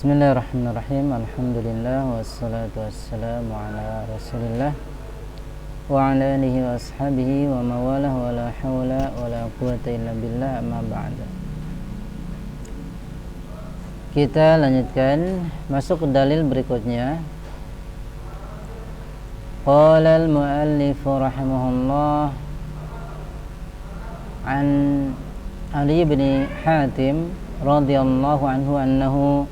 Bismillahirrahmanirrahim. Alhamdulillah wassalatu wassalamu ala Rasulillah wa ala alihi wa ashabihi wa mawalah wa la hawla wa la quwwata illa billah, amma ba'da. Kita lanjutkan masuk ke dalil berikutnya. Qala al-muallif rahimahullah an Ali bin Hatim radhiyallahu anhu annahu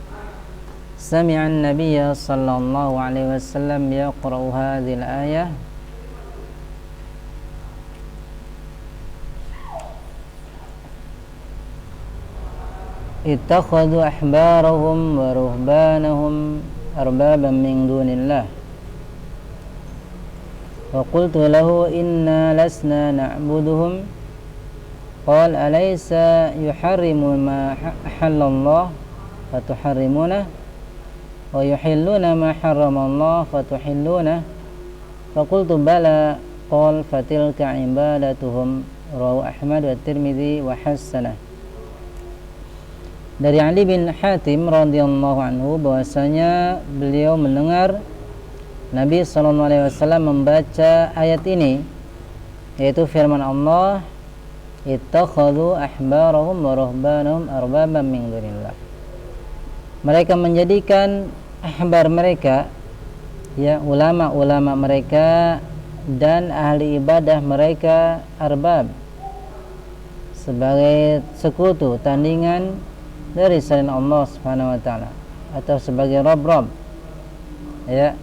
سمع النبي صلى الله عليه وسلم يقرأ هذه الآية اتخذوا أحبارهم ورهبانهم أربابا من دون الله وقلت له إنا لسنا نعبدهم قال أليس يحرم ما أحل الله فتحرمونه ويحلون ما حرم الله فتحلونه فقلت بلى قال فتلك عبادتهم رواه أحمد والترمذي وحسنه. Dari Ali bin Hatim radhiyallahu anhu bahwasanya beliau mendengar Nabi SAW membaca ayat ini, yaitu firman Allah, ittakhadhu ahbarahum wa ruhbanahum arbaban min dunillah. Mereka menjadikan ahbar mereka, ya, ulama-ulama mereka dan ahli ibadah mereka, arbab, sebagai sekutu, tandingan dari selain Allah Subhanahu wa taala, atau sebagai rob-rob, ya,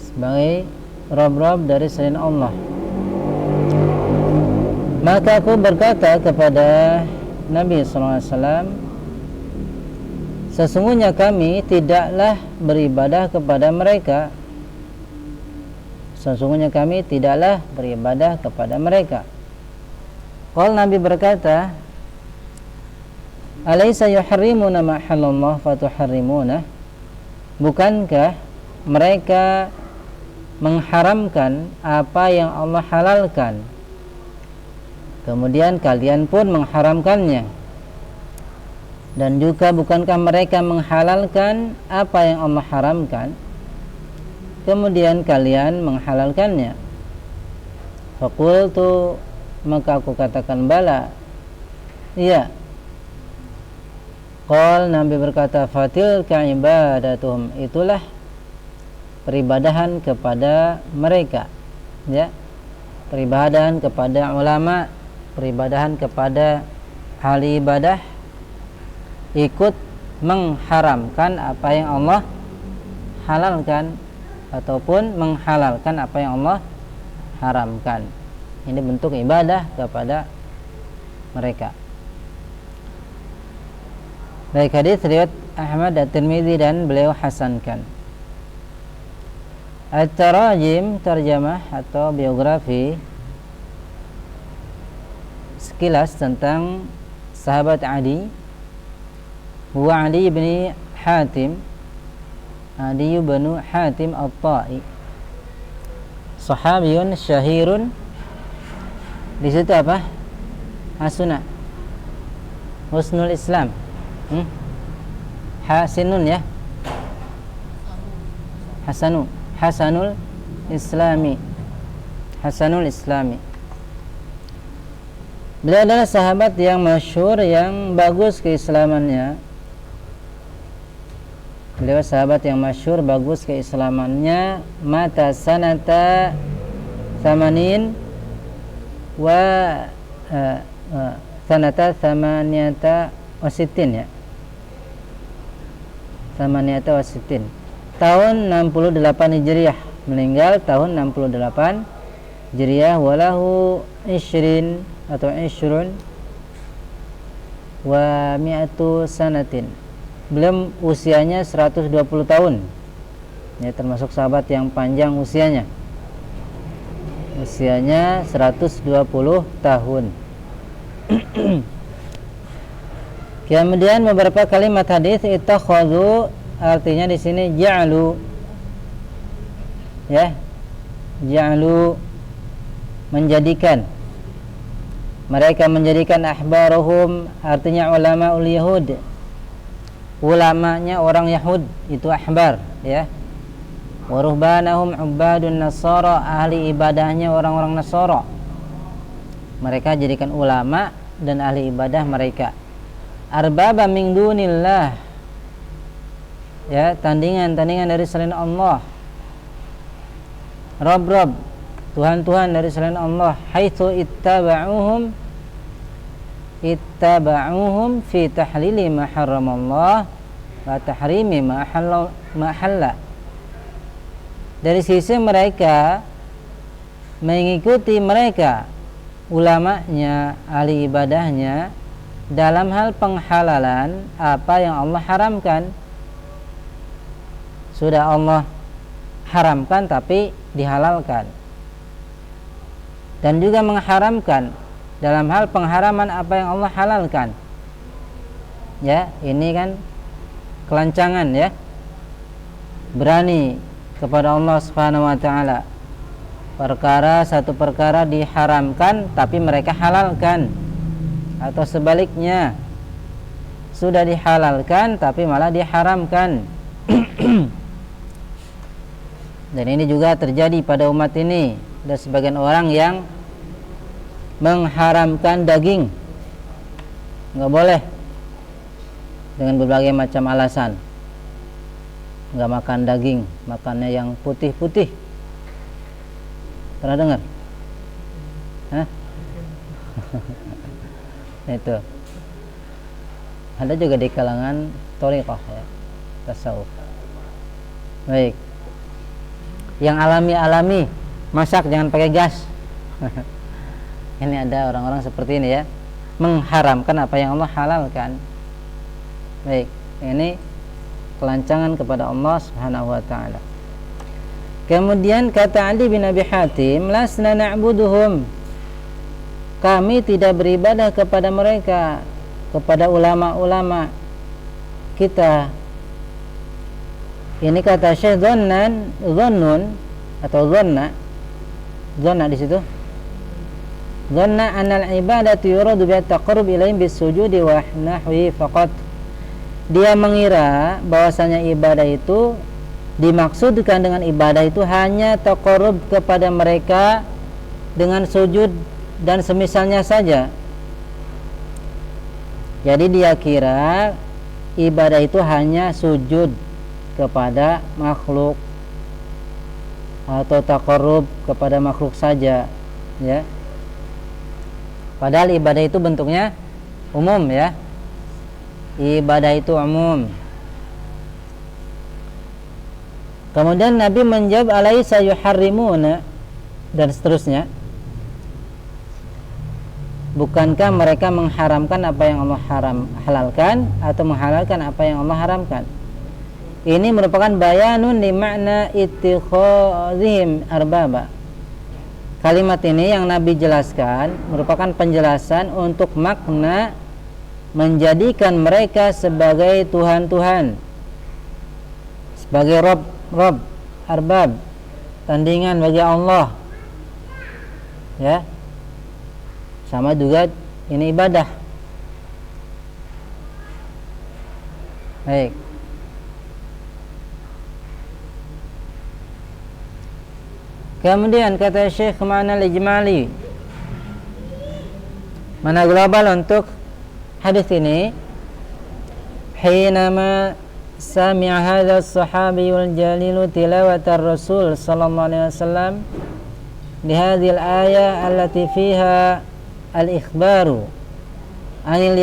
sebagai rob-rob dari selain Allah. Maka aku berkata kepada Nabi SAW, sesungguhnya kami tidaklah beribadah kepada mereka. Sesungguhnya kami tidaklah beribadah kepada mereka. Qal, Nabi berkata, Alaysa yuharrimuna ma halallahu fatuharrimuna? Bukankah mereka mengharamkan apa yang Allah halalkan, kemudian kalian pun mengharamkannya? Dan juga bukankah mereka menghalalkan apa yang Allah haramkan, kemudian kalian menghalalkannya? Faqultu, maka aku katakan bala, iya. Qal, Nabi berkata, fatilka ibadatuhum, itulah peribadahan kepada mereka, ya, peribadahan kepada ulama, peribadahan kepada ahli ibadah, ikut mengharamkan apa yang Allah halalkan ataupun menghalalkan apa yang Allah haramkan. Ini bentuk ibadah kepada mereka. Baik, hadis riwayat Ahmad dan Tirmidzi dan beliau hasankan. At-tarajim, terjemah atau biografi sekilas tentang sahabat Ali. Huwa Ali bin Hatim, Ali bin Hatim At-Ta'i, sahabiyun syahirun. Di situ apa? Hasuna, husnul Islam, hasinun, ya, hasanul Islami, hasanul Islami. Beliau adalah sahabat yang masyhur, yang bagus keislamannya. Beliau sahabat yang masyhur, bagus keislamannya. Mata sanata thamanin wa sanata thamaniyata wasitin, ya, thamaniyata wasitin, tahun 68 Hijriah, meninggal tahun 68 Hijriah. Walahu ishrin atau ishrun wa mi'atu sanatin, beliau usianya 120 tahun, ya, termasuk sahabat yang panjang usianya. Usianya 120 tahun. Kemudian beberapa kalimat hadis, ittakhadhu, artinya di sini ja'alu, ya, ja'alu, menjadikan. Mereka menjadikan ahbaruhum, artinya ulama ul Yahud, ulamanya orang Yahud itu ahbar, ya. Wa ruhbanahum ubadun nasara, ahli ibadahnya orang-orang Nasara. Mereka jadikan ulama dan ahli ibadah mereka. Arbaba min dunillah, ya, tandingan-tandingan dari selain Allah. Rabb-rabb, Tuhan-Tuhan dari selain Allah. Haitsu ittaba'uhum fi tahlili ma harramallah wa tahrimi ma halla. Dari sisi mereka mengikuti mereka ulamanya, ahli ibadahnya dalam hal penghalalan apa yang Allah haramkan. Sudah Allah haramkan tapi dihalalkan, dan juga mengharamkan dalam hal pengharaman apa yang Allah halalkan. Ya, ini kan kelancangan, ya. Berani kepada Allah Subhanahu wa taala. Satu perkara diharamkan tapi mereka halalkan, atau sebaliknya, sudah dihalalkan tapi malah diharamkan. Dan ini juga terjadi pada umat ini. Ada sebagian orang yang mengharamkan daging, nggak boleh, dengan berbagai macam alasan. Nggak makan daging, makannya yang putih-putih. Pernah dengar? Hah? Itu ada juga di kalangan thariqah, ya, tasawuf. Baik, yang alami-alami, masak jangan pakai gas. Ini ada orang-orang seperti ini, ya, mengharamkan apa yang Allah halalkan. Baik, ini kelancangan kepada Allah Subhanahu wa taala. Kemudian kata Ali bin Abi Hatim, lasna na'buduhum, kami tidak beribadah kepada mereka, kepada ulama-ulama kita. Ini kata Syekh dhannun atau dhanna di situ. Dhanna anal ibadatu yuradu bi taqarrub ilaihim bisujudi wa nahwi faqat. Dia mengira bahwasanya ibadah itu dimaksudkan dengan ibadah itu hanya taqarrub kepada mereka dengan sujud dan semisalnya saja. Jadi dia kira ibadah itu hanya sujud kepada makhluk atau taqarrub kepada makhluk saja, ya. Padahal ibadah itu bentuknya umum, ya. Ibadah itu umum. Kemudian Nabi menjawab, alaisa yuharrimuna, dan seterusnya. Bukankah mereka mengharamkan apa yang Allah halalkan atau menghalalkan apa yang Allah haramkan? Ini merupakan bayanun li makna ittikhadzihim arbaba. Kalimat ini yang Nabi jelaskan merupakan penjelasan untuk makna menjadikan mereka sebagai Tuhan-Tuhan, sebagai Rob, arbab, tandingan bagi Allah, ya. Sama juga ini ibadah. Baik. Kemudian kata Syekh mana ijmali, mana global untuk hadis ini. Hinama sami'a hadha as-sahabiyul jalilu tilawat ar-rasul sallallahu alaihi wasallam di hadhihi al-ayah allati fiha al-ikhbaru anil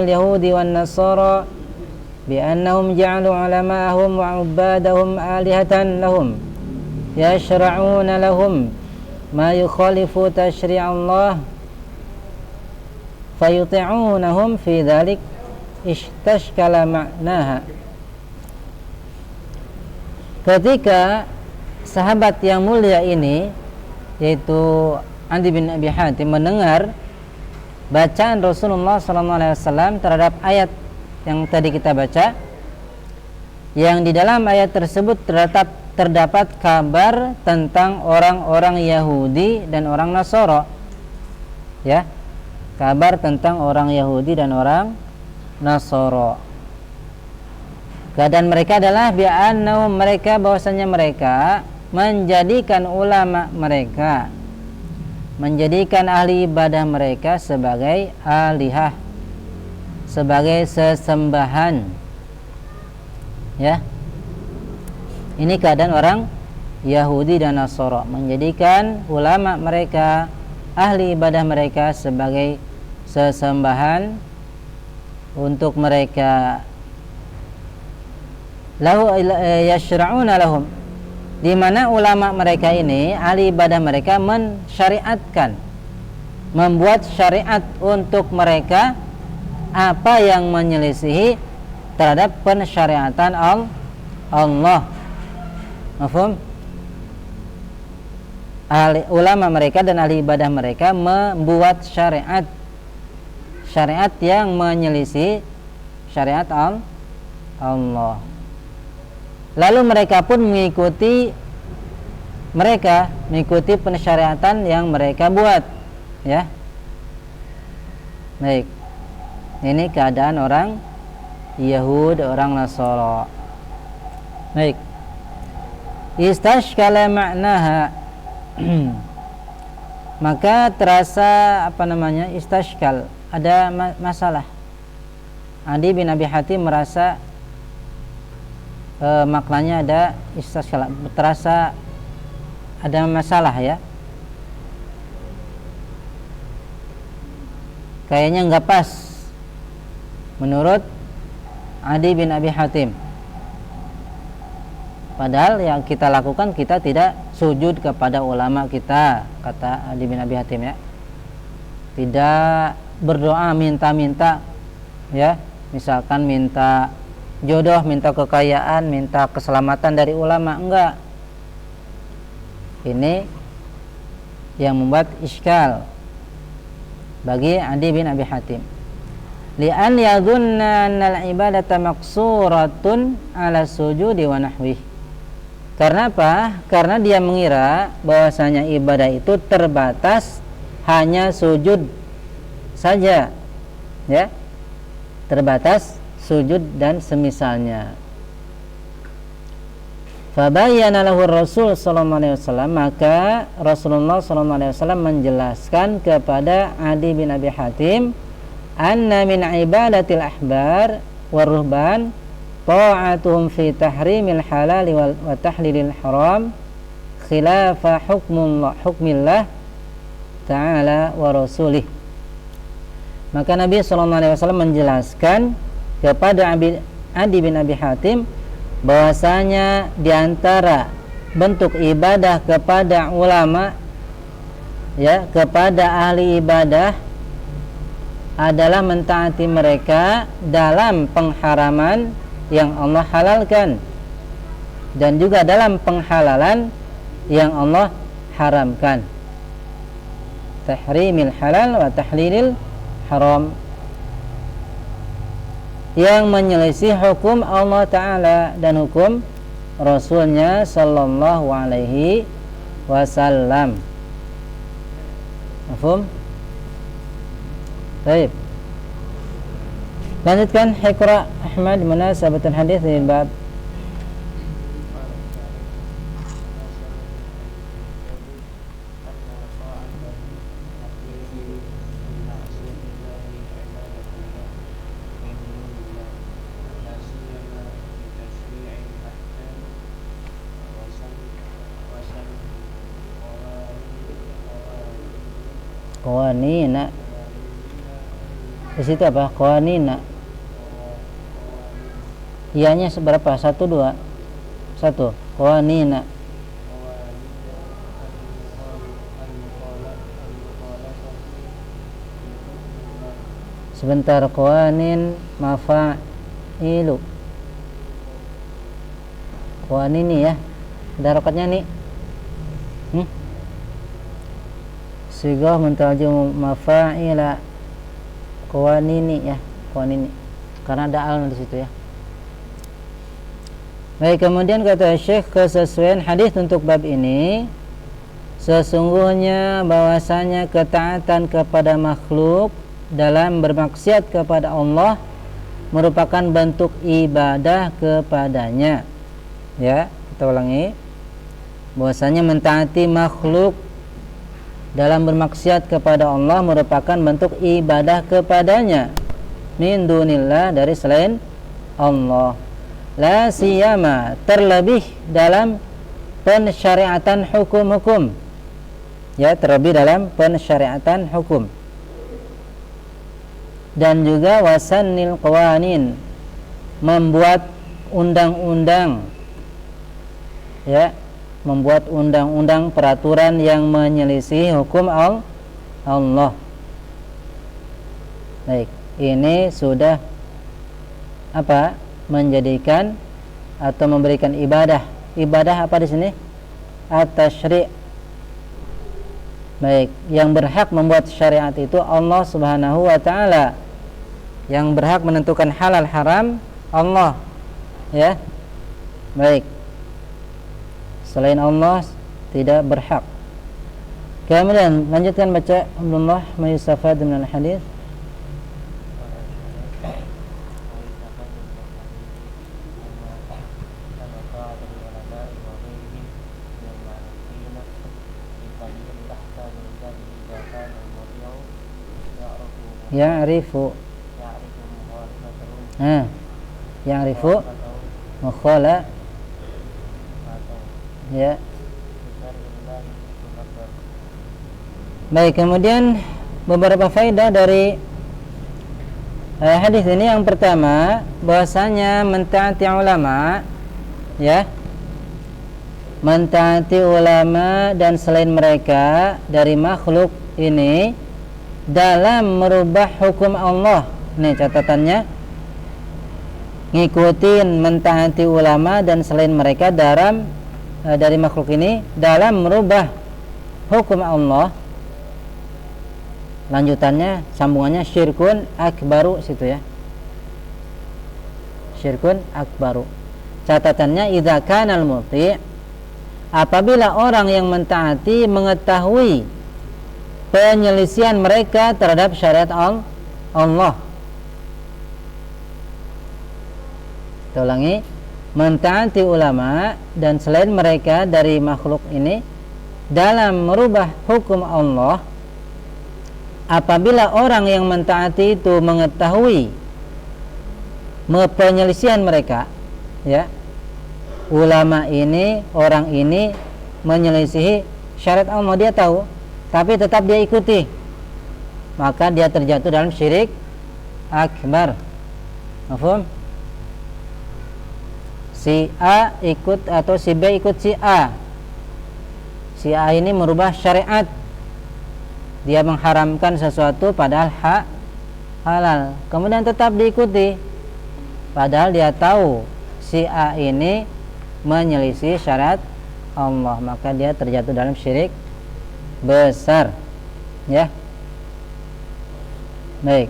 yahudi wan nasara bi annahum ja'alu ulama'ahum wa 'ubadahum alihatan lahum yashra'una lahum ma yukhalifu tashri' Allah fayuti'unahum fi dhalik istashkala ma'naha. Ketika sahabat yang mulia ini, yaitu Adi bin Abi Hatim, mendengar bacaan Rasulullah SAW terhadap ayat yang tadi kita baca, yang di dalam ayat tersebut terdapat kabar tentang orang-orang Yahudi dan orang Nasara, ya, kabar tentang orang Yahudi dan orang Nasara. Keadaan mereka adalah bi'annahum, mereka bahwasanya mereka menjadikan ulama mereka, menjadikan ahli ibadah mereka sebagai alihah, sebagai sesembahan. Ya. Ini keadaan orang Yahudi dan Nasara, menjadikan ulama mereka, ahli ibadah mereka sebagai sesembahan untuk mereka. Lahu yashra'una lahum, di mana ulama mereka ini, ahli ibadah mereka mensyariatkan, membuat syariat untuk mereka apa yang menyelisihi terhadap pensyariatan Allah. Mafhum? Ahli ulama mereka dan ahli ibadah mereka membuat syariat yang menyelisih syariat Allah. Lalu mereka pun mengikuti pensyariatan yang mereka buat, ya. Baik. Ini keadaan orang Yahud, orang Nasara. Baik. Istashkala ma'naha. Maka terasa istashkal, ada masalah. Adi bin Abi Hatim merasa maknanya ada istashkal, terasa ada masalah, ya. Kayaknya nggak pas menurut Adi bin Abi Hatim. Padahal yang kita lakukan, kita tidak sujud kepada ulama kita, kata Adi bin Abi Hatim, ya. Tidak berdoa minta-minta, ya. Misalkan minta jodoh, minta kekayaan, minta keselamatan dari ulama, enggak. Ini yang membuat iskal bagi Adi bin Abi Hatim. Li'an yadhunna annal ibadata maqsuratun ala sujudi wa nahwih. Karena apa? Karena dia mengira bahwasanya ibadah itu terbatas hanya sujud saja, ya. Terbatas sujud dan semisalnya. Fabayyana lahu Rasul sallallahu alaihi wasallam, maka Rasulullah sallallahu alaihi wasallam menjelaskan kepada Adi bin Abi Hatim, anna min ibadatil ahbar waruhban ta'atuhum fi tahrimil halal wa tahlilil haram khilafa hukmillah ta'ala wa rasulih. Maka Nabi SAW menjelaskan kepada Adi bin Abi Hatim bahwasanya diantara bentuk ibadah kepada ulama, ya, kepada ahli ibadah adalah mentaati mereka dalam pengharaman yang Allah halalkan dan juga dalam penghalalan yang Allah haramkan. Tahrimil halal wa tahlilil haram, yang menyelisih hukum Allah Ta'ala dan hukum Rasulnya sallallahu alaihi wasallam. Mafhum? Baik. Lanjutkan Iqra Ahmad munasabatul hadis lil bab. Qawanina. Di situ apa? Qawanina. Ianya seberapa? 1, 2. 1. Qawanina. Sebentar. Qawanin mafa'ilu. Qawanini, ya. Ada rokatnya nih. Sigah mentarjum mafa'ila. Qawanini, ya. Qawanini. Karena ada al di situ, ya. Baik, kemudian kata Syekh, kesesuaian hadis untuk bab ini, sesungguhnya bahwasanya ketaatan kepada makhluk dalam bermaksiat kepada Allah merupakan bentuk ibadah kepadanya. Ya, kita ulangi. Bahwasanya mentaati makhluk dalam bermaksiat kepada Allah merupakan bentuk ibadah kepadanya min dunillah, dari selain Allah. La siyama, terlebih dalam pensyariatan hukum-hukum. Ya, terlebih dalam pensyariatan hukum. Dan juga wasannil qawanin, membuat undang-undang. Ya, membuat undang-undang, peraturan yang menyelisih hukum Allah. Baik, ini sudah apa? Menjadikan atau memberikan ibadah. Ibadah apa di sini? At-tasyri'. Baik, yang berhak membuat syariat itu Allah Subhanahu wa taala. Yang berhak menentukan halal haram Allah. Ya. Baik. Selain Allah tidak berhak. Kemudian lanjutkan baca Abdullah mayusafad min al-hadis. Ya'rifu ya'rifu mukhala. Ya. Baik, kemudian beberapa faedah dari hadis ini. Yang pertama, bahwasanya mentaati ulama, ya, mentaati ulama dan selain mereka dari makhluk ini dalam merubah hukum Allah. Nih catatannya, ngikutin mentaati ulama dan selain mereka dalam dari makhluk ini dalam merubah hukum Allah. Lanjutannya, sambungannya syirkun akbaru, situ ya, syirkun akbaru. Catatannya, idza kanal muti', apabila orang yang mentaati mengetahui penyelisihan mereka terhadap syariat Allah. Kita ulangi, mentaati ulama dan selain mereka dari makhluk ini dalam merubah hukum Allah. Apabila orang yang mentaati itu mengetahui penyelisihan mereka, ya, ulama ini, orang ini menyelisihi syariat Allah, dia tahu, tapi tetap dia ikuti, maka dia terjatuh dalam syirik akbar. Mafhum? Si A ikut atau si B ikut si A. Si A ini merubah syariat, dia mengharamkan sesuatu padahal halal, kemudian tetap diikuti, padahal dia tahu si A ini menyelisih syariat Allah, maka dia terjatuh dalam syirik besar. Ya. Baik.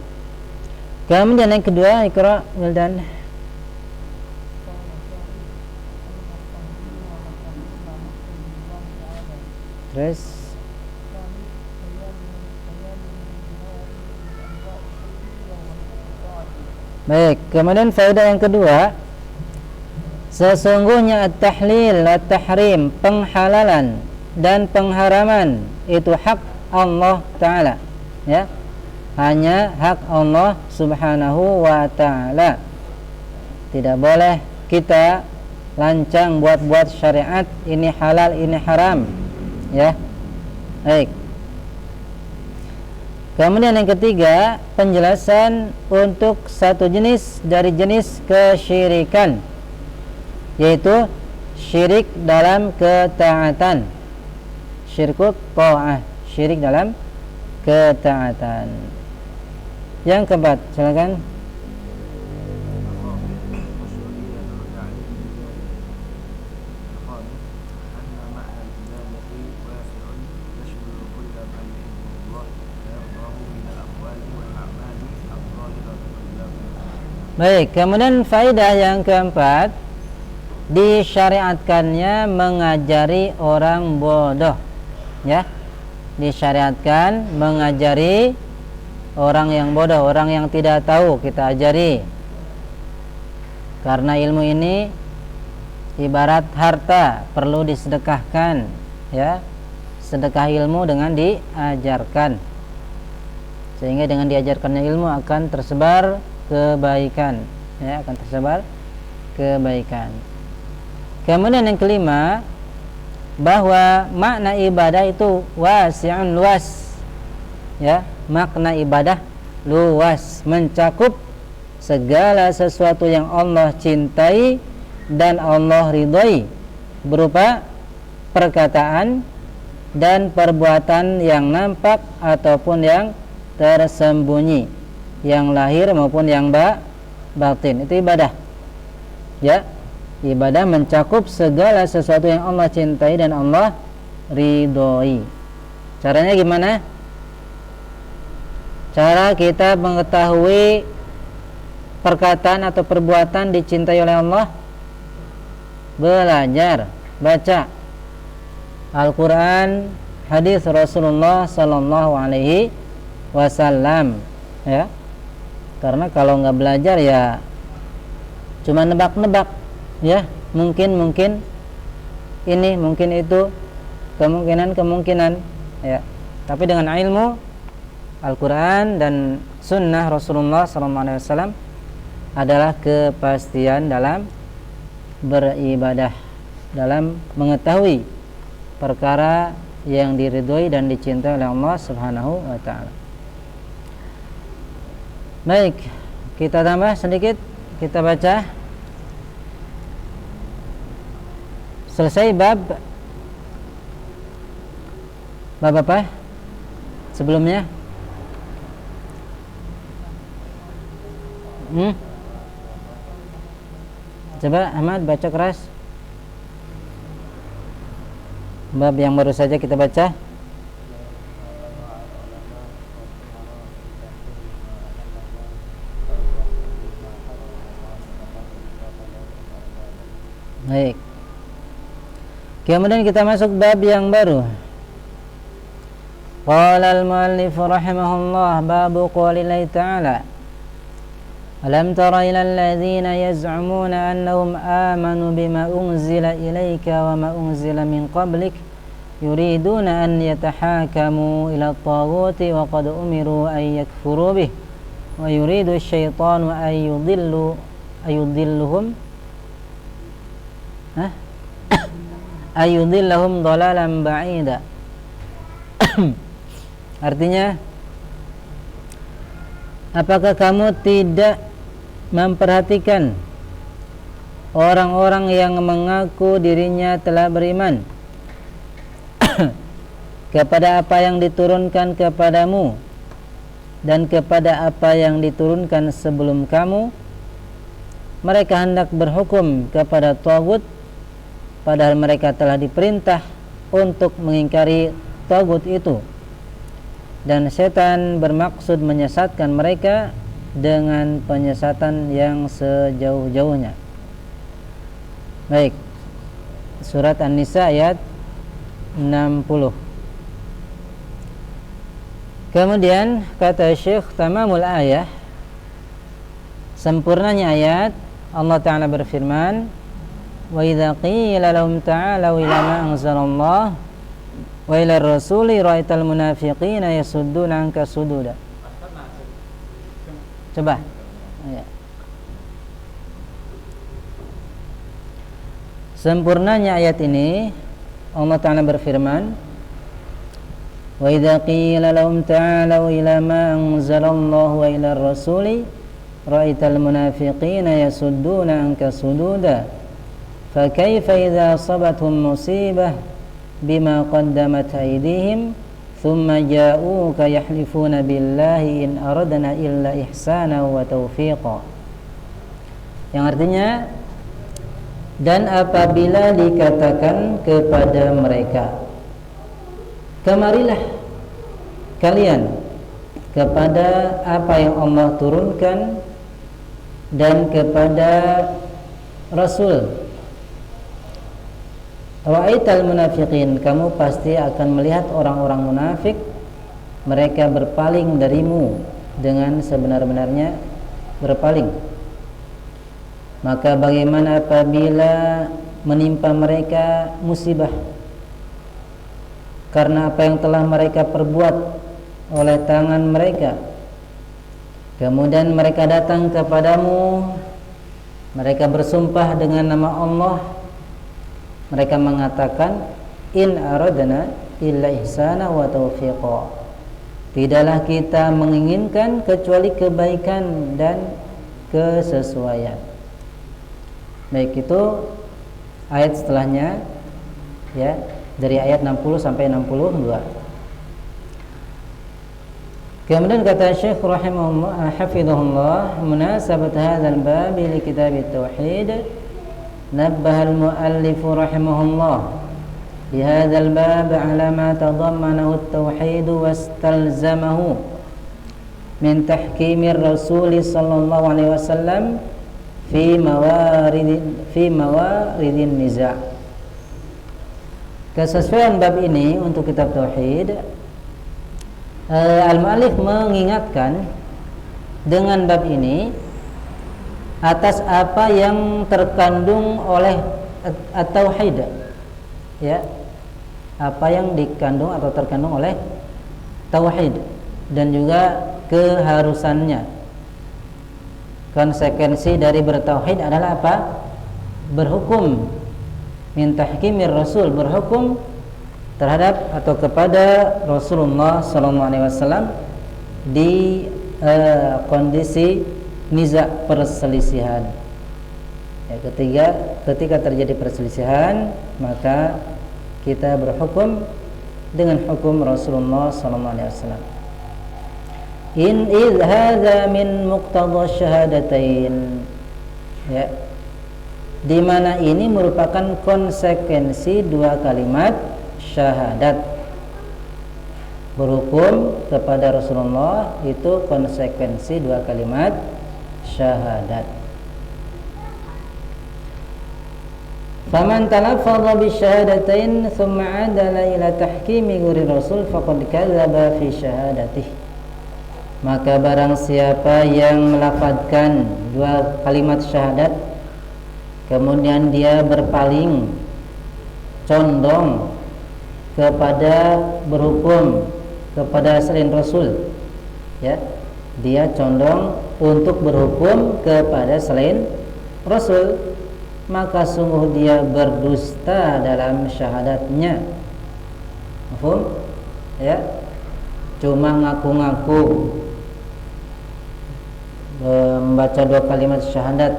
Kemudian yang kedua, Iqra Wildan. Terus baik, kemudian faedah yang kedua, sesungguhnya at-tahlil, at-tahrim, penghalalan dan pengharaman itu hak Allah Ta'ala, ya, hanya hak Allah Subhanahu wa Ta'ala. Tidak boleh kita lancang buat-buat syariat, ini halal, ini haram, ya. Baik. Kemudian yang ketiga, penjelasan untuk satu jenis dari jenis kesyirikan, yaitu syirik dalam ketaatan, syirkut ta'ah, syirik dalam ketaatan. Yang keempat, silakan. Baik, kemudian faedah yang keempat, disyariatkannya mengajari orang bodoh, ya, disyariatkan mengajari orang yang bodoh, orang yang tidak tahu, kita ajari. Karena ilmu ini ibarat harta, perlu disedekahkan, ya. Sedekah ilmu dengan diajarkan, sehingga dengan diajarkannya ilmu akan tersebar kebaikan, ya, akan tersebar kebaikan. Kemudian yang kelima, bahwa makna ibadah itu wasi'un, luas, ya. Makna ibadah luas, mencakup segala sesuatu yang Allah cintai dan Allah ridhoi, berupa perkataan dan perbuatan yang nampak ataupun yang tersembunyi, yang lahir maupun yang batin. Itu ibadah, ya. Ibadah mencakup segala sesuatu yang Allah cintai dan Allah ridhoi. Caranya gimana? Cara kita mengetahui perkataan atau perbuatan dicintai oleh Allah, belajar, baca Al-Quran, hadis Rasulullah Sallallahu Alaihi Wasallam, ya. Karena kalau nggak belajar ya cuma nebak-nebak, ya. Mungkin ini, mungkin itu, kemungkinan, ya. Tapi dengan ilmu Al-Quran dan Sunnah Rasulullah Sallallahu Alaihi Wasallam adalah kepastian dalam beribadah, dalam mengetahui perkara yang diridhoi dan dicintai oleh Allah Subhanahu wa taala. Baik, kita tambah sedikit, kita baca. Selesai bab apa? Sebelumnya? Coba Ahmad baca keras. Bab yang baru saja kita baca. Baik. Kemudian kita masuk bab yang baru. Qala al-muallif rahimahullah, babu qaulillahi ta'ala, alam tara ilal ladzina yaz'umuna annahum amanu bima unzila ilayka wa ma unzila min qablik yuriduna an yatahakamu ila at-taghuti wa qad umiru an yakfuru bih wa yuridu asy-syaitanu an yudillahum dhalalan ba'ida. Artinya, apakah kamu tidak memperhatikan orang-orang yang mengaku dirinya telah beriman kepada apa yang diturunkan kepadamu dan kepada apa yang diturunkan sebelum kamu? Mereka hendak berhukum kepada tagut, padahal mereka telah diperintah untuk mengingkari tagut itu, dan setan bermaksud menyesatkan mereka dengan penyesatan yang sejauh-jauhnya. Baik, surat An-Nisa ayat 60. Kemudian kata Syekh, tamamul ayah, sempurnanya ayat, Allah Ta'ala berfirman, wa idza qila lahum ta'alu ila ma anzalallah wa ila rasuli ra'aital munafiqina yasudduna anka sududa. Coba ya. Sempurnanya ayat ini, Allah Ta'ala berfirman, wa idza qila lahum ta'alu ila ma anzalallahu wa ila rasuli ra'aital munafiqina yasudduna anka sududa fa kaifa idza asabatuhum musibah bima qaddamat aydihim thumma ja'uka yahlifuna billahi in aradna illa ihsana wa taufiqa. Yang artinya, dan apabila dikatakan kepada mereka, kemarilah kalian kepada apa yang Allah turunkan dan kepada Rasul, ra'aital munafiqin, kamu pasti akan melihat orang-orang munafik, mereka berpaling darimu dengan sebenar-benarnya berpaling. Maka bagaimana apabila menimpa mereka musibah karena apa yang telah mereka perbuat oleh tangan mereka, kemudian mereka datang kepadamu, mereka bersumpah dengan nama Allah, mereka mengatakan in aradna illa ihsana wa taufiqa, tidaklah kita menginginkan kecuali kebaikan dan kesesuaian. Baik, itu ayat setelahnya, ya, dari ayat 60 sampai 62. Kemudian kata Syekh rahimahullah hafizahullah, munasabat hadzal bab li kitab at-tauhid, nabbaha al-muallif rahimahullah bi hadzal bab ala ma tadammanahu at-tauhid wastalzamahu min tahkimir rasul sallallahu alaihi wasallam fi mawaridin niza'. Kesesuaian bab ini untuk kitab tauhid, al-muallif mengingatkan dengan bab ini atas apa yang terkandung oleh at-tauhid, ya, apa yang dikandung atau terkandung oleh tauhid, dan juga keharusannya. Konsekuensi dari bertauhid adalah apa? Berhukum min tahkimir rasul, berhukum terhadap atau kepada Rasulullah SAW di kondisi niza, perselisihan. Ya, ketika terjadi perselisihan, maka kita berhukum dengan hukum Rasulullah SAW. In idh hadza min muqtadha syahadatain, ya, di mana ini merupakan konsekuensi dua kalimat syahadat. Berhukum kepada Rasulullah itu konsekuensi dua kalimat syahadat. Faman talaffadha bi syahadatain thumma adala ila tahkimi ghairi rasul faqad kadzdzaba fi syahadatihi. Maka barang siapa yang melafadzkan dua kalimat syahadat, kemudian dia berpaling, condong kepada berhukum kepada selain Rasul, ya, dia condong untuk berhukum kepada selain Rasul, maka sungguh dia berdusta dalam syahadatnya. Paham? Ya, cuma ngaku-ngaku membaca dua kalimat syahadat,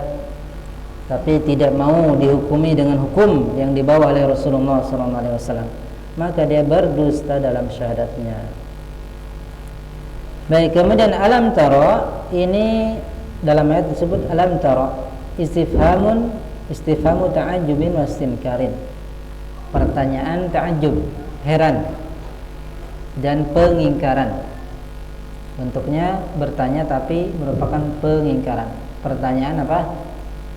tapi tidak mau dihukumi dengan hukum yang dibawa oleh Rasulullah SAW, maka dia berdusta dalam syahadatnya. Baik, kemudian alam tara, ini dalam ayat tersebut alam tara istifhamu ta'ajjubin wa istinkarin, pertanyaan ta'ajjub, heran, dan pengingkaran. Bentuknya bertanya tapi merupakan pengingkaran. Pertanyaan apa?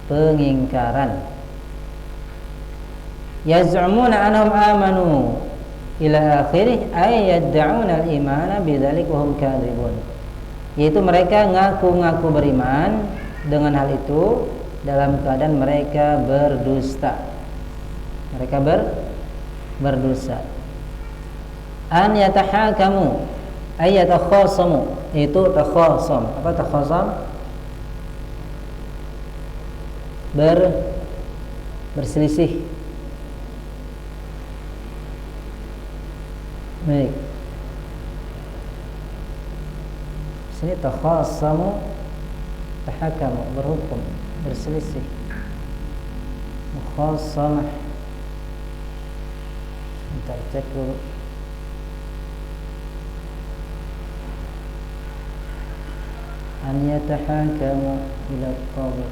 Pengingkaran. Yaz'umuna annahum amanu ila akhirih ay yad'una al-imana bidzalik wa hum kadzibun. Yaitu mereka ngaku-ngaku beriman dengan hal itu dalam keadaan mereka berdusta. Mereka berdosa. An yatahakamu ayat takhasamu, itu takhasam. Apa takhasam? Berselisih. Baik. Sini takhasamu, tahakamu, berhukum, berselisih. Mukhasamah. Sebentar, cek dulu. An yatahakamu ila al-qadhi.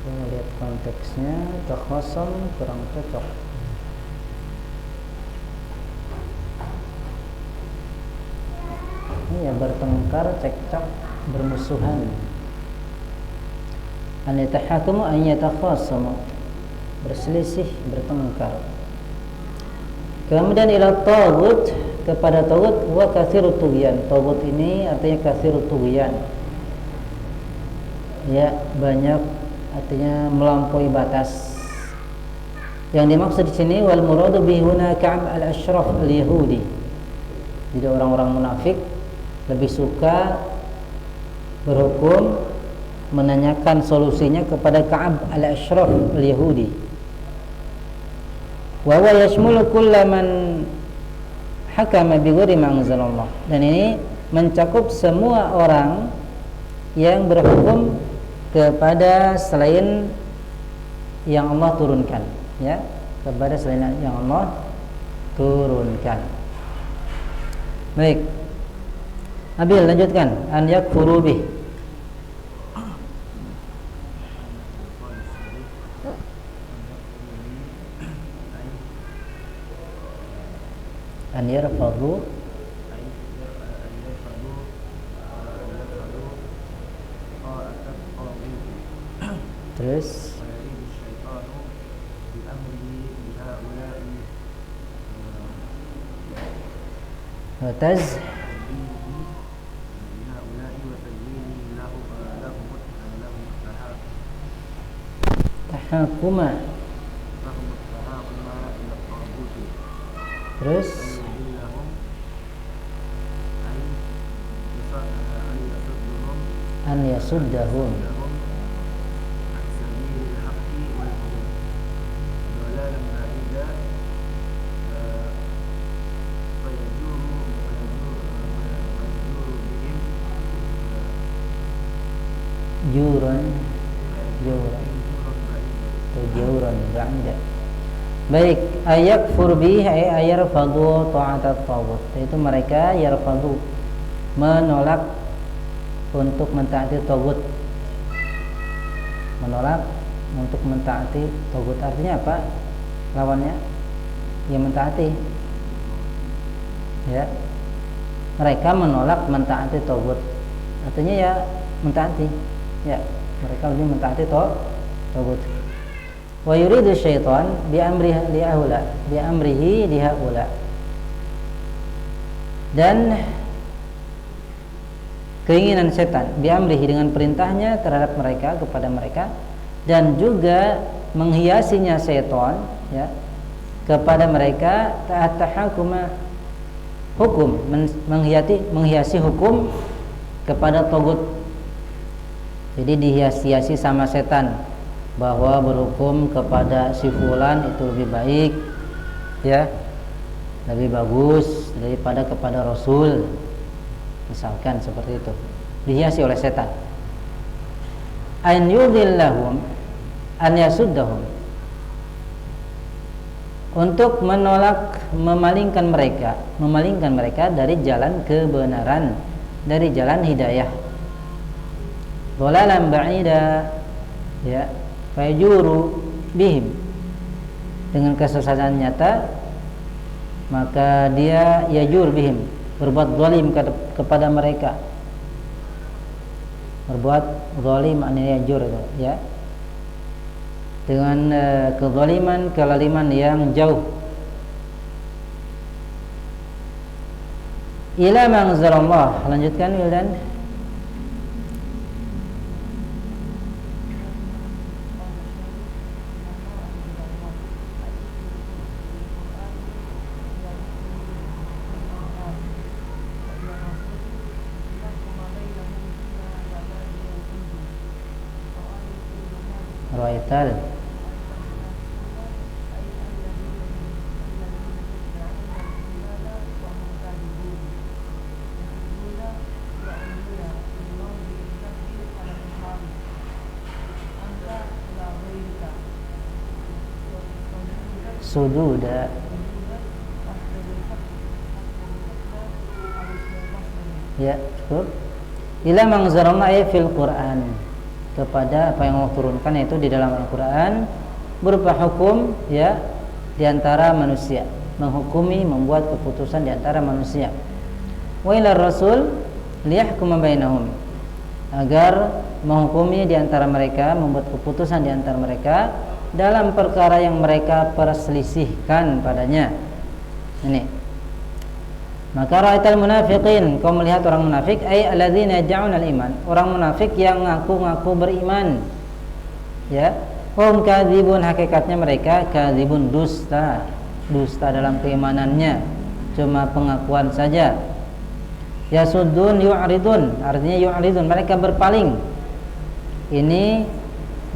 Kita lihat konteksnya, takhasam kurang cocok. Ini ya bertengkar, cekcok, bermusuhan. An yatahakamu an yatakhasamu, berselisih, bertengkar. Kemudian ila taghut, kepada taghut, wa katsirut tughyan. Taghut ini artinya katsirut tughyan, ya, banyak artinya melampaui batas. Yang dimaksud di sini wal muradu bihi huna Ka'ab al-Ashraf al-Yahudi. Jadi orang-orang munafik lebih suka berhukum, menanyakan solusinya kepada Ka'ab al-Ashraf al-Yahudi. Wa huwa yashmulu kullaman hakama bi ghairi ma anzalallah. Dan ini mencakup semua orang yang berhukum kepada selain yang Allah turunkan, ya, kepada selain yang Allah turunkan. Baik, Nabil lanjutkan, an yakfuru bih. An yarfadu terus taz tahakuma terus an yasuddahum juran ba'da. Baik, ayakfur bihi ay yarfadu ta'atat taghut. Itu mereka yarfadu, menolak untuk mentaati taghut. Menolak untuk mentaati taghut artinya apa? Lawannya ya mentaati. Ya. Mereka menolak mentaati taghut. Artinya ya mentaati. Ya, mereka lebih mentaati taghut. Wa yuridu syaitan bi amrihi li haula. Dan keinginan setan bi amrihi dengan perintahnya terhadap mereka, kepada mereka, dan juga menghiasinya setan, ya, kepada mereka tahakuma hukum, menghiasi hukum kepada taghut. Jadi dihiasi-hiasi sama setan bahwa berhukum kepada si fulan itu lebih baik, ya, lebih bagus daripada kepada Rasul, misalkan seperti itu, dihiasi oleh setan. An yudillahum an yasuddahum, untuk menolak, memalingkan mereka dari jalan kebenaran, dari jalan hidayah. Dhalalan ba'ida, ya, fayajuru bihim, dengan kesesatan nyata, maka dia yajur bihim, berbuat zalim kepada mereka. Berbuat zalim maknanya yajur itu, ya, dengan kezaliman, kelaliman yang jauh. Ila ma'anzalallah, lanjutkan Wildan. Raital sududa, ya, cukup. Ila mangzarana ay fil Quran, kepada apa yang Allah turunkan, yaitu di dalam Al-Quran, berupa hukum, ya, di antara manusia, menghukumi, membuat keputusan di antara manusia. Wa ila rasul liyahkuma bainahum, agar menghukumi di antara mereka, membuat keputusan di antara mereka dalam perkara yang mereka perselisihkan padanya. Ini Maka ra'aital munafiqin, kau melihat orang munafik, ay alladzina yad'un al-iman, orang munafik yang ngaku-ngaku beriman. Ya, hum kadzibun, hakikatnya mereka kadzibun, dusta, dusta dalam keimanannya, cuma pengakuan saja. Yasuddun yu'ridun, artinya yu'ridun, mereka berpaling. Ini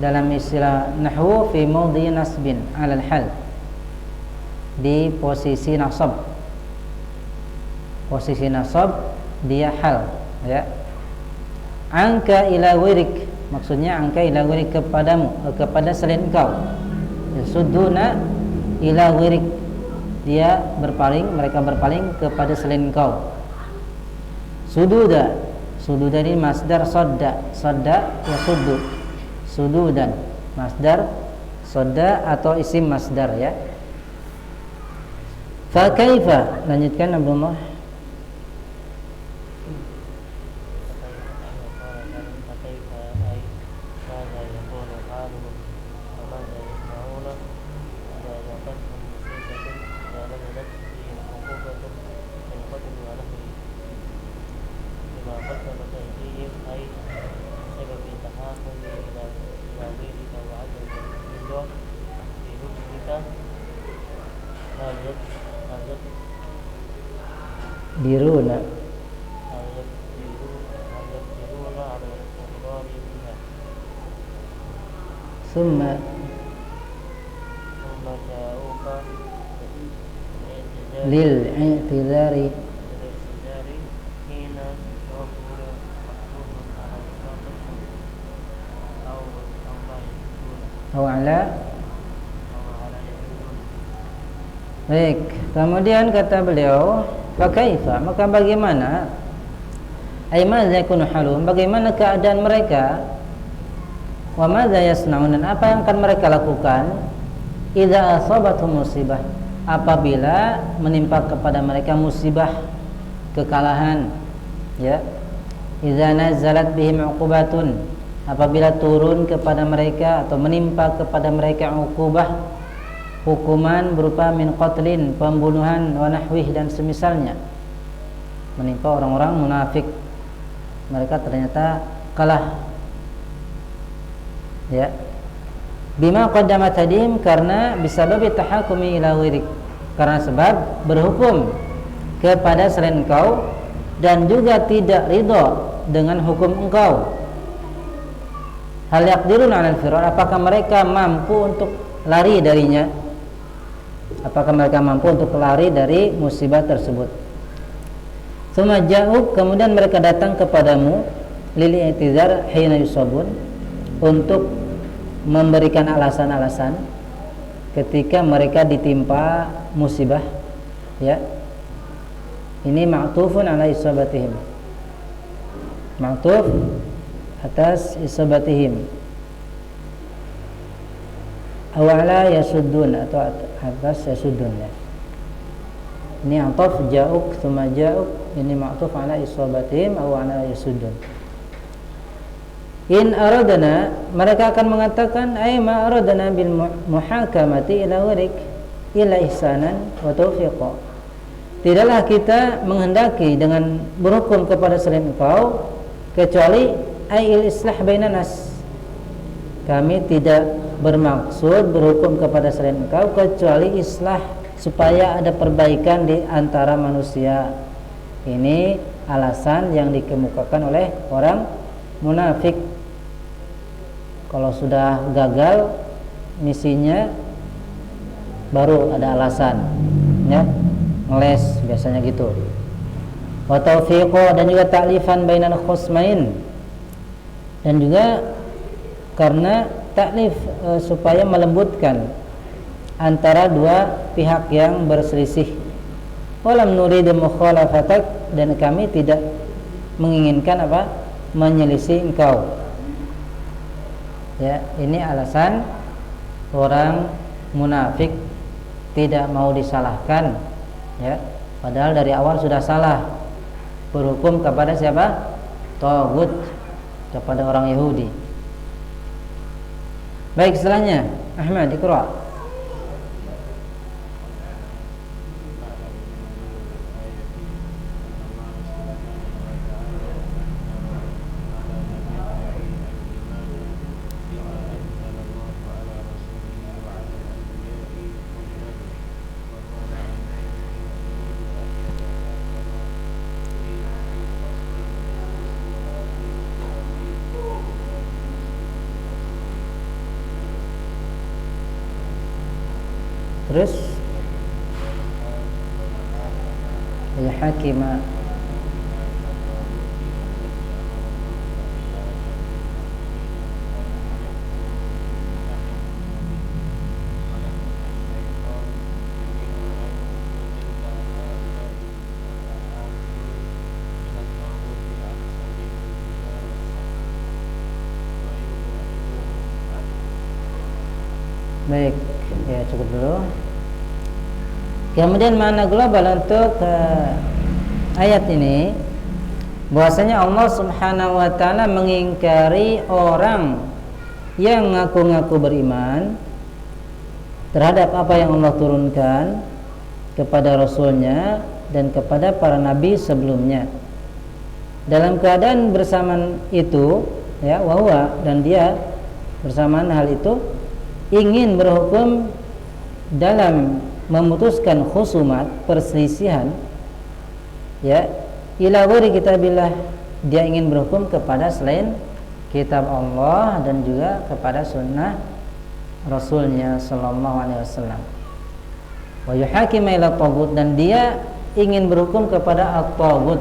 dalam istilah nahwu fi mawdhi nasbin 'alal hal, di posisi nasab. Posisi nasab dia hal, ya. Angka ila wirik, maksudnya angka ila wirik, kepadamu, kepada selain engkau. Yasudduna ila wirik, dia berpaling, mereka berpaling kepada selain engkau. Sududa, sududa ini masdar sadda, sadda yasuddu, sududan masdar sadda atau isim masdar, ya. Fa kaifa, lanjutkan Abdullah. Diruna summa lil i'tidari ala. Baik, kemudian kata beliau, fakaifa, maka bagaimana, ay madza yakunu halum, bagaimana keadaan mereka, wa madza yasnaun, dan apa yang akan mereka lakukan, idza asabatuhum musibah, apabila menimpa kepada mereka musibah, kekalahan, ya. Idza nazalat bihim uqubatun, apabila turun kepada mereka atau menimpa kepada mereka uqubah, hukuman berupa min qatlin, pembunuhan, wa nahwih, dan semisalnya, menimpa orang-orang munafik, mereka ternyata kalah, ya. Bima qaddamat hadim, karena bisabab tahakumi ila wirik, karena sebab berhukum kepada selain engkau dan juga tidak ridho dengan hukum engkau. Hal yaqdirun 'alal firar, apakah mereka mampu untuk lari darinya? Apakah mereka mampu untuk lari dari musibah tersebut? Tsumma ja'uk, kemudian mereka datang kepadamu, lil i'tizar hina yusabun, untuk memberikan alasan-alasan ketika mereka ditimpa musibah, ya. Ini ma'tufun ala isabatihim, ma'tuf atas isabatihim, awala yasuddun, atau atas yasuddun, ya. Ini ataf ja'uk tsumma ja'uk, ini ma'tuf ala isabatihim awala yasuddun. In aradana, mereka akan mengatakan, ay ma aradana bil muhakamati ila warik ila ihsanan wa taufiqa, tidaklah kita menghendaki dengan berhukum kepada selain engkau kecuali ayil islah bainan nas, kami tidak bermaksud berhukum kepada selain engkau kecuali islah, supaya ada perbaikan di antara manusia. Ini alasan yang dikemukakan oleh orang munafik. Kalau sudah gagal misinya, baru ada alasan, ya, ngeles biasanya gitu. Wa taufiqo, dan juga ta'lifan bainal khusmain, dan juga karena taklif supaya melembutkan antara dua pihak yang berselisih. Walam nuridu mukhalafatak, dan kami tidak menginginkan apa, menyelisih engkau. Ya, ini alasan orang munafik tidak mau disalahkan, ya, padahal dari awal sudah salah, berhukum kepada siapa? Taghut, kepada orang Yahudi. Baik, setelahnya Ahmad Iqra. Terus ya hakima. Baik, ya cukup dulu. Kemudian makna global untuk ayat ini, bahwasanya Allah Subhanahu wa taala mengingkari orang yang ngaku-ngaku beriman terhadap apa yang Allah turunkan kepada Rasulnya dan kepada para nabi sebelumnya. Dalam keadaan bersamaan itu, ya, wahwa, dan dia bersamaan hal itu ingin berhukum dalam memutuskan khusumat, perselisihan, ya, ila ghairi kitabillah, dia ingin berhukum kepada selain kitab Allah dan juga kepada sunnah Rasulnya sallallahu alaihi wasallam. Wa yuhakima ila taghut, dan dia ingin berhukum kepada at-taghut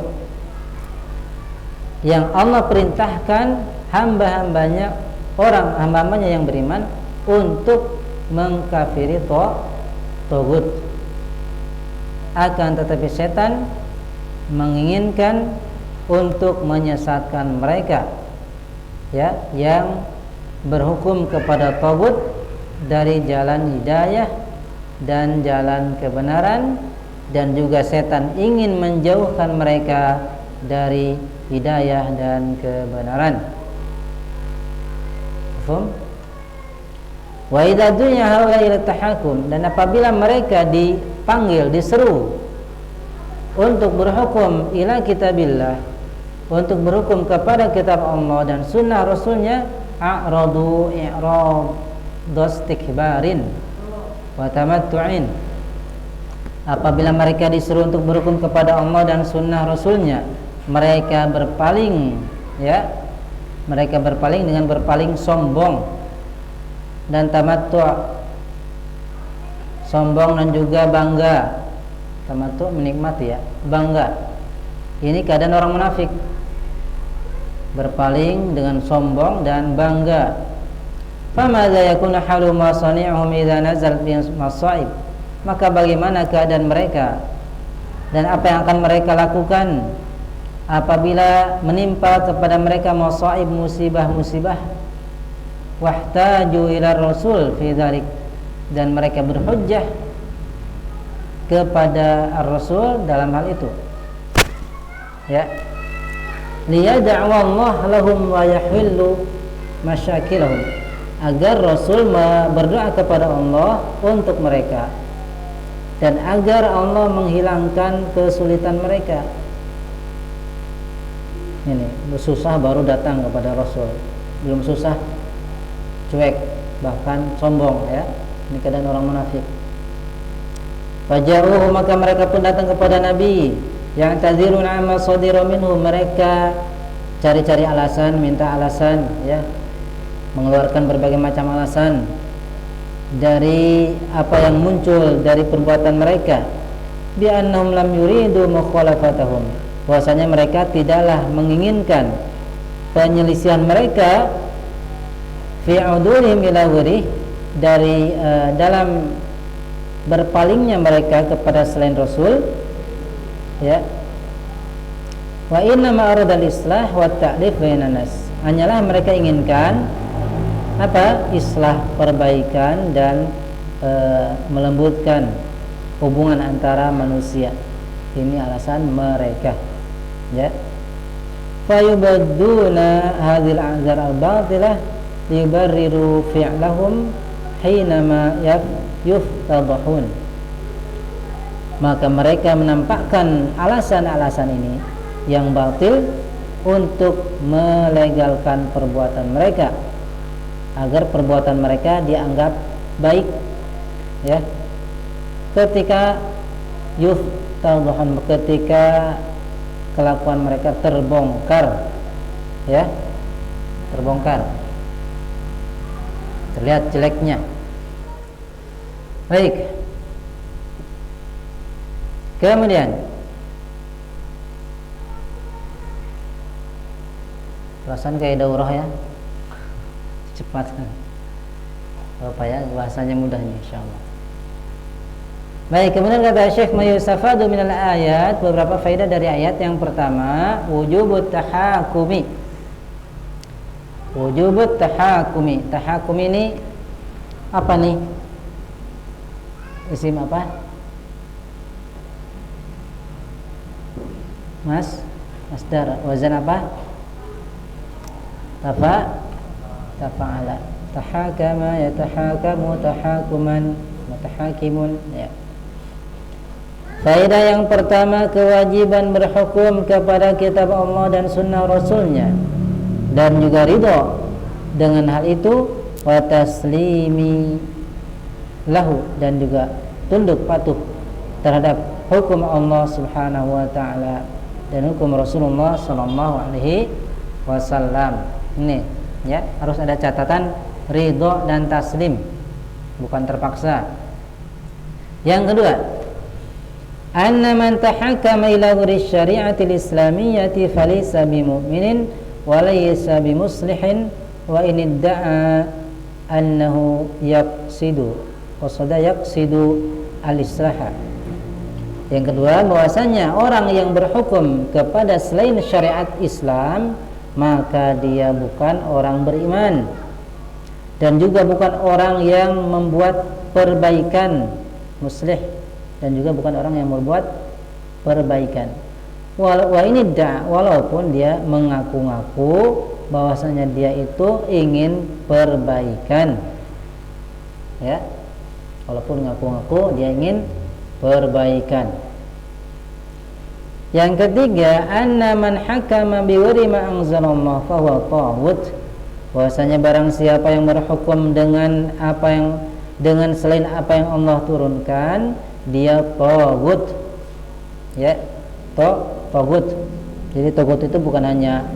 yang Allah perintahkan hamba-hambanya, hamba-hambanya yang beriman untuk mengkafiri taghut. Akan tetapi setan menginginkan untuk menyesatkan mereka, ya, yang berhukum kepada taghut dari jalan hidayah dan jalan kebenaran, dan juga setan ingin menjauhkan mereka dari hidayah dan kebenaran. Paham? Wa idza dunya haula ila tahakum, dan apabila mereka dipanggil, diseru untuk berhukum ila kitabillah, untuk berhukum kepada kitab Allah dan sunnah Rasulnya, a'radu i'rad istikbarin wa tamattu'in. Apabila mereka disuruh untuk berhukum kepada Allah dan sunnah Rasulnya, mereka berpaling, ya, mereka berpaling dengan berpaling sombong dan tamattu', sombong dan juga bangga. Tamattu' menikmati, ya, bangga. Ini keadaan orang munafik, berpaling dengan sombong dan bangga. Famadza yakunu halu ma sani'uhum idza nazal bi masaib, maka bagaimana keadaan mereka dan apa yang akan mereka lakukan apabila menimpa kepada mereka masaib, musibah-musibah. Wahtaju ila rasul fi dzalik, dan mereka berhujjah kepada ar-rasul dalam hal itu, ya, liyad'u Allah lahum wa yahillu masyakilahum, agar rasul berdoa kepada Allah untuk mereka dan agar Allah menghilangkan kesulitan mereka. Ini susah baru datang kepada rasul, belum susah cuek, bahkan sombong, ya. Ini keadaan orang munafik. Fajaruhu, maka mereka pun datang kepada Nabi, yang taziruna amma sadira minhu, mereka cari-cari alasan, minta alasan, ya, mengeluarkan berbagai macam alasan dari apa yang muncul dari perbuatan mereka. Bi annahum lam yuridu mukhalafatahum, bahwasanya mereka tidaklah menginginkan penyelisihan mereka fi udurihim ila ghairi, dari dalam berpalingnya mereka kepada selain Rasul, ya. Wa inna ma aradal islah wa ta'rif bainan nas, hanyalah mereka inginkan apa? Islah, perbaikan dan melembutkan hubungan antara manusia. Ini alasan mereka, ya. Fayubadduna hadhil a'zar al-batilah libarriru fi'lahum hinama yuftadahun, maka mereka menampakkan alasan-alasan ini yang batil untuk melegalkan perbuatan mereka, agar perbuatan mereka dianggap baik, ya. Ketika yuftadahun, ketika kelakuan mereka terbongkar, ya, terbongkar, terlihat jeleknya. Baik, Kemudian perasaan kayak daurah ya, cepat kan Bapak ya, bahasanya mudah insyaallah. Baik, kemudian kata Syekh, mayusafadu minal ayat, beberapa faedah dari ayat. Yang pertama, wujubut tahakumi. Wujubut tahakumi. Tahakumi ini apa nih? Isim apa? Masdar. Wazan apa? Tafa'ala. Tahakama, yatahakamu, tahakuman, mutahakimun, ya. Faedah yang pertama, kewajiban berhukum kepada kitab Allah dan sunnah Rasulnya, dan juga ridho dengan hal itu, wa taslimi lahu, dan juga tunduk patuh terhadap hukum Allah Subhanahu wa taala dan hukum Rasulullah sallallahu alaihi wasallam. Ini ya, harus ada catatan ridho dan taslim, bukan terpaksa. Yang kedua, anna man tahakkama ila ghairi syari'atil islamiyyati falaysa bimu'minin wa laysa bimuslihin wa in idda'a annahu yaqsidu al-islaha. Yang kedua, bahwasanya orang yang berhukum kepada selain syariat Islam, maka dia bukan orang beriman dan juga bukan orang yang membuat perbaikan, muslih, dan juga bukan orang yang membuat perbaikan. Walaupun dia mengaku-ngaku bahwasanya dia itu ingin perbaikan, ya, walaupun ngaku-ngaku dia ingin perbaikan. Yang ketiga, anna man hakama bi ghairi ma anzalallah fa huwa taghut. Bahwasanya barang siapa yang berhukum dengan selain apa yang Allah turunkan, dia taghut. Ya, taghut. Jadi taghut itu bukan hanya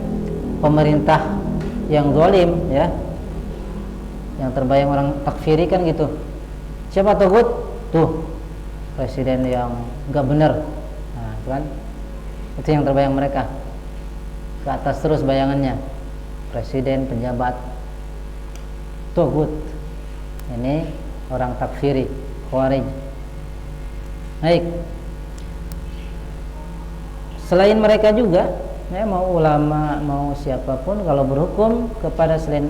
pemerintah yang zalim, ya. Yang terbayang orang takfiri kan gitu. Siapa taghut? Tuh, presiden yang enggak benar. Nah, kan? Itu yang terbayang mereka. Ke atas terus bayangannya. Presiden, pejabat, taghut. Ini orang takfiri, khawarij. Baik. Selain mereka juga, ya, mau ulama, mau siapapun, kalau berhukum kepada selain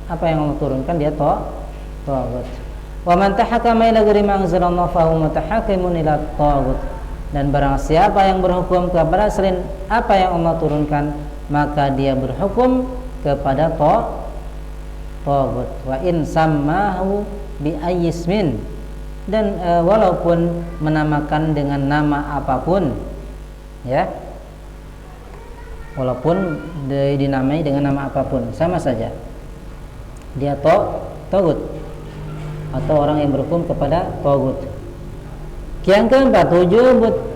apa yang Allah turunkan, dia taghut. Wa man tahakama ila ghairi ma anzalallahu fa huwa mutahakimun ila taghut. Dan barang siapa yang berhukum kepada selain apa yang Allah turunkan, maka dia berhukum kepada taghut. Wa in sammahu bi ayyismin, dan walaupun menamakan dengan nama apapun, ya, walaupun dinamai dengan nama apapun, sama saja dia taghut atau orang yang berhukum kepada taghut. Yang keempat,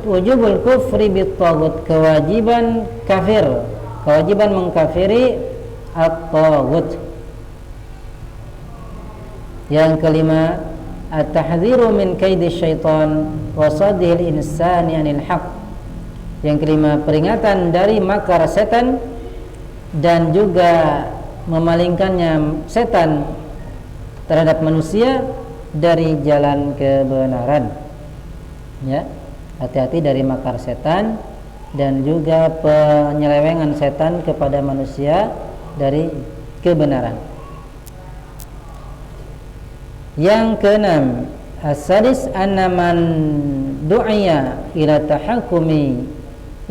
wujubul kufri bit taghut, kewajiban mengkafiri at-taghut. Yang kelima, at-tahdhiru min kaidi syaitan wa saddil insani anil haq. Yang kelima, peringatan dari makar setan dan juga memalingkannya setan terhadap manusia dari jalan kebenaran. Ya, hati-hati dari makar setan dan juga penyelewengan setan kepada manusia dari kebenaran. Yang keenam, as-sadis anna man du'iya ila tahakkumi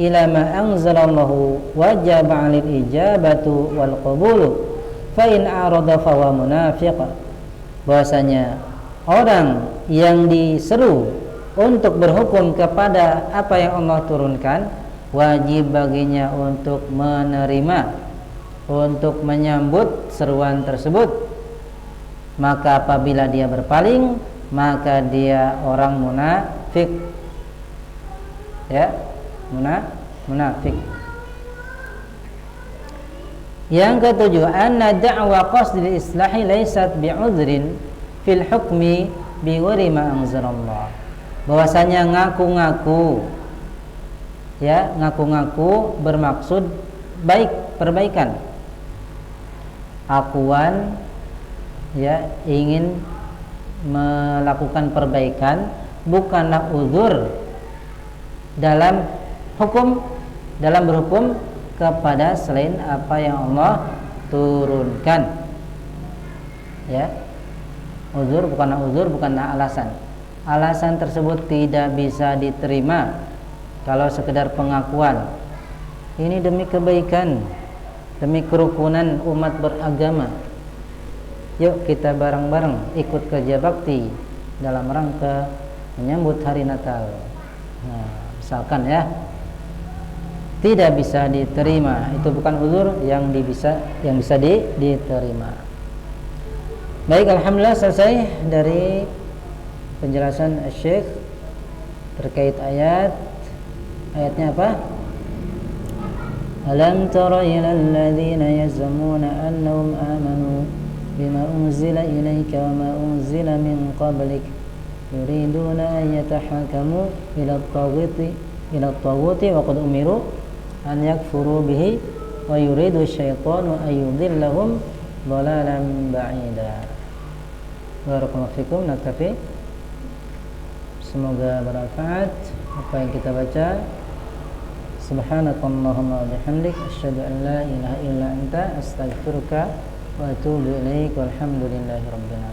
ila ma anzalallahu wajaba 'alil ijabatu wal qabulu fa in arada fa huwa munafiq. Bahwasanya orang yang diseru untuk berhukum kepada apa yang Allah turunkan, wajib baginya untuk menerima, untuk menyambut seruan tersebut. Maka apabila dia berpaling, maka dia orang munafik. Ya, munafik. Yang ketujuh, anna da'wa qasdil islahi laysat bi'udhrin fil hukmi bi ghairi ma anzalallah. bahwasanya ngaku-ngaku, ya, ngaku-ngaku bermaksud baik, perbaikan. Akuan, ya, ingin melakukan perbaikan, bukanlah uzur dalam hukum, dalam berhukum kepada selain apa yang Allah turunkan. Ya, uzur bukanlah alasan. Alasan tersebut tidak bisa diterima kalau sekedar pengakuan. Ini demi kebaikan, demi kerukunan umat beragama. Yuk kita bareng-bareng ikut kerja bakti dalam rangka menyambut hari Natal. Nah, misalkan ya, tidak bisa diterima, itu bukan uzur yang bisa diterima. Baik, alhamdulillah selesai dari penjelasan Syekh terkait ayatnya apa? Alam tara ilal ladzina yazmuna annahum amanu bima unzila ilayka wa ma unzila min qablik yuriduna an yatahakamu ila at-taghuti wa qad umiru an yakfuru bihi wa yuridu syaitanu an yudillahum dhalalan ba'ida. Barakallahu fikum. Naktafi. Semoga bermanfaat apa yang kita baca. Subhanakallahumma wa bihamdik asyhadu an la ilaha illa anta astaghfiruka wa atubu ilaik. Walhamdulillahi rabbil alamin.